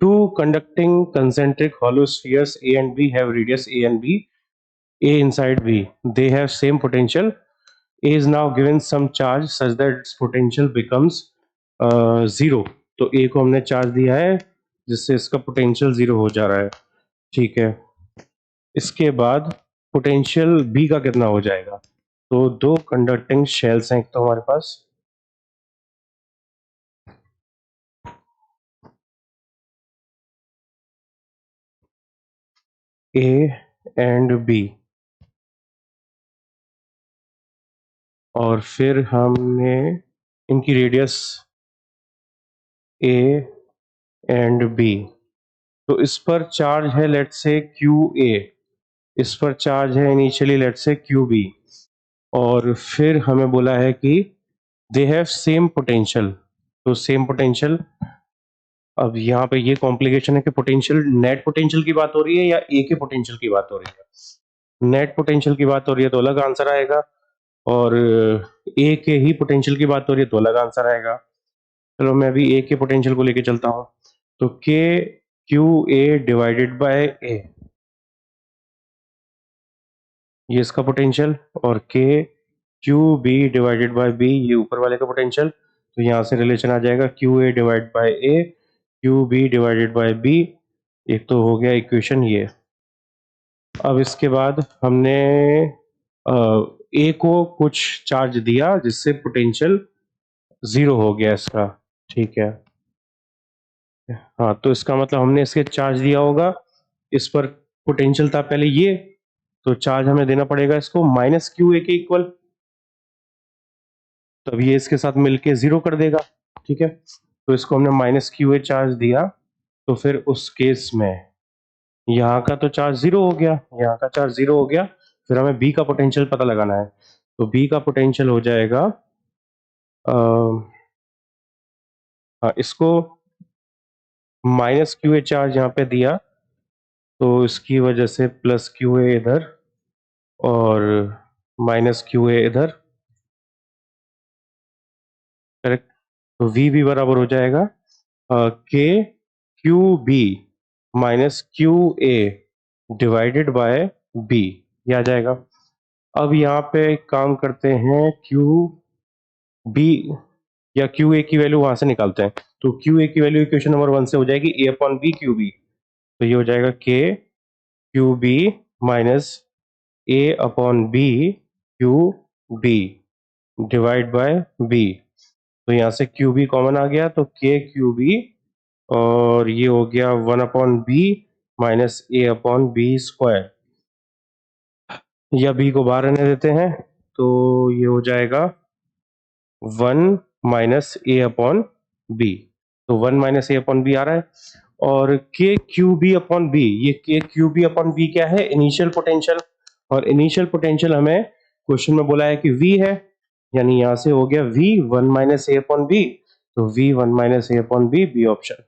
Two conducting concentric hollow spheres A and B have radius A and B, A inside B. They have same potential. A is now given some charge such that its potential becomes 0. तो A को हमने charge दिया है जिससे इसका potential 0 हो जा रहा है. ठीक है. इसके बाद पोटेंशियल B का कितना हो जाएगा? तो दो कंडक्टिंग शेल्स हैं एक तो हमारे पास, A एंड B, और फिर हमने इनकी रेडियस A एंड B. तो इस पर चार्ज है लेट्स से QA, इस पर चार्ज है इनिशियली लेट्स से QB, और फिर हमें बोला है कि दे हैव सेम पोटेंशियल. तो सेम पोटेंशियल, अब यहाँ पे ये कॉम्प्लिकेशन है कि पोटेंशियल नेट पोटेंशियल की बात हो रही है या ए के पोटेंशियल की बात हो रही है. नेट पोटेंशियल की बात हो रही है तो अलग आंसर आएगा, और ए के ही पोटेंशियल की बात हो रही है तो अलग आंसर आएगा. चलो मैं अभी ए के पोटेंशियल को लेके चलता हूँ. तो k q a divided by a, ये इसका पोटेंशियल, और k q b divided by b, ये ऊपर वाले का पोटेंशियल. तो यहाँ से रिलेशन आ जाएगा q a divide by a, q b divided by b. एक तो हो गया इक्वेशन ये. अब इसके बाद हमने ए को कुछ चार्ज दिया जिससे पोटेंशियल 0 हो गया इसका. ठीक है. हाँ, तो इसका मतलब हमने इसके चार्ज दिया होगा, इस पर पोटेंशियल था पहले ये, तो चार्ज हमें देना पड़ेगा इसको माइनस क्यू ए के इक्वल, तब ये इसके साथ मिलके 0 कर देगा. ठीक है. तो इसको हमने माइनस क्यू ए चार्ज दिया, तो फिर उस केस में यहाँ का तो चार्ज 0 हो गया, यहाँ का चार्ज 0 हो गया. फिर हमें बी का पोटेंशियल पता लगाना है. तो बी का पोटेंशियल हो जाएगा हाँ, इसको माइनस क्यू ए चार्ज यहाँ पे दिया तो इसकी वजह से प्लस क्यू ए इधर और माइनस क्यू ए इधर. करेक्ट. तो वी भी बराबर हो जाएगा k q b minus q a divided by b, ये आ जाएगा. अब यहाँ पे एक काम करते हैं, क्यू बी या क्यू ए की वैल्यू वहां से निकालते हैं. तो क्यू ए की वैल्यू इक्वेशन नंबर 1 से हो जाएगी a upon b q b. तो ये हो जाएगा k q b minus A upon b q b divide by b. तो यहाँ से क्यू बी कॉमन आ गया, तो के क्यू बी, और ये हो गया 1 अपॉन बी माइनस ए अपॉन बी स्क्वायर, या बी को बाहर रहने देते हैं. तो ये हो जाएगा 1 माइनस ए अपॉन बी. तो 1 माइनस ए अपॉन बी आ रहा है, और k q B upon B, ये के क्यू बी अपॉन बी क्या है? Initial potential. और इनिशियल पोटेंशियल हमें क्वेश्चन में बोला है कि वी है, यानी यहां से हो गया वी 1 माइनस ए अपॉन बी. तो वी 1 माइनस ए अपॉन बी, बी ऑप्शन.